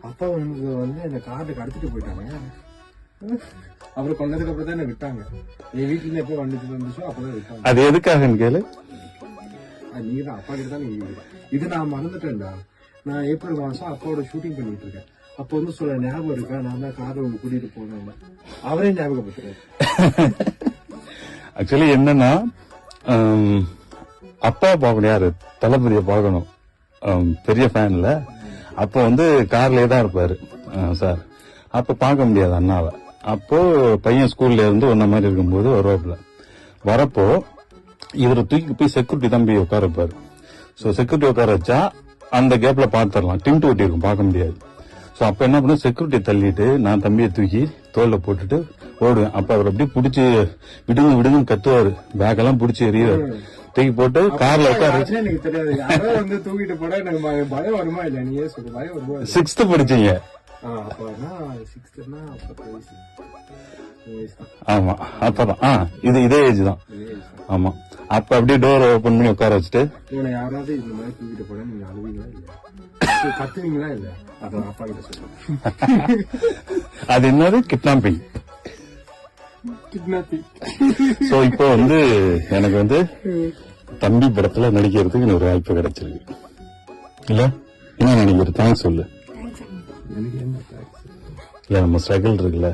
அப்பா வந்து இந்த கார்டு கடத்திட்டு போயிட்டாங்க. அப்புறம் கொண்டதுக்கு அப்புறம் தான் என்ன விட்டாங்க. என் வீட்டுல எப்போ வந்துச்சோ அப்பதான் விட்டாங்க. அது எதுக்காகன்னு கேளு. நீங்க தான் அப்பா கிட்ட தான் நீங்க இது நான் மறந்துட்டேன்டா. நான் ஏப்ரல் மாசம் அப்பாவோட ஷூட்டிங் பண்ணிட்டு இருக்கேன். அப்போ வந்து சொல்ல ஞாபகம் இருக்கா, நான் தான் காரை கூட்டிட்டு போனேன். அவரே ஞாபகப்படுத்துறேன். ஆக்சுவலி என்னன்னா, அப்பா பார்க்கணும், யாரு தளபதியை பார்க்கணும், பெரிய ஃபேன்ல. அப்போ வந்து கார்லயே தான் இருப்பாரு சார். அப்ப பார்க்க முடியாது அண்ணாவை. அப்போ பையன் ஸ்கூல்ல இருந்து ஒன்ன மாதிரி இருக்கும்போது வருவாப்புல. வரப்போ இவரை தூக்கி போய் செக்யூரிட்டி தம்பி உட்கார வைப்பாரு. சோ செக்யூரிட்டி உட்கார வச்சா அந்த கேப்ல பாத்துரலாம், டிண்ட் ஒட்டி இருக்கும், பார்க்க முடியாது. சோ அப்ப என்ன பண்ண, செக்யூரிட்டி தள்ளிட்டு நான் தம்பியை தூக்கி தோல்ல போட்டுட்டு ஓடுவேன். அப்ப அவர் அப்படியே பிடிச்சி விடுங்க விடுங்கன்னு கத்துவாரு, பேக் எல்லாம் பிடிச்சி எறிவாரு. தூக்கி போட்டு கார்ல உட்கார. எனக்கு தெரியாது வந்து தூக்கிட்டு போட எனக்கு பயம் வருமா இல்ல, நீயே சொல்லு. பயம் வருமா? 6th படிச்சீங்க? ஆமா, அப்பதான் இதே ஏஜ் தான். ஆமா, அப்ப அப்படியே டோர் ஓபன் பண்ணி உட்கார வச்சுட்டு யாராவது இந்த மாதிரி தூக்கிட்டு போட நீங்க அழுவீங்களா இல்ல, கத்துவீங்களா இல்ல? அதான் அப்பா கிட்ட சொல்லுங்க. அது என்னது, கிட்னாப்பிங். சோ இப்போ வந்து எனக்கு வந்து தம்பி படத்துல நடிக்கிறதுக்கு ஒரு வாய்ப்பு கிடைச்சிருக்கு இல்ல? என்ன நினைக்கிற? தேங்க்ஸ் சொல்லு. இல்ல, நம்ம ஸ்ட்ரகிள் இருக்குல்ல.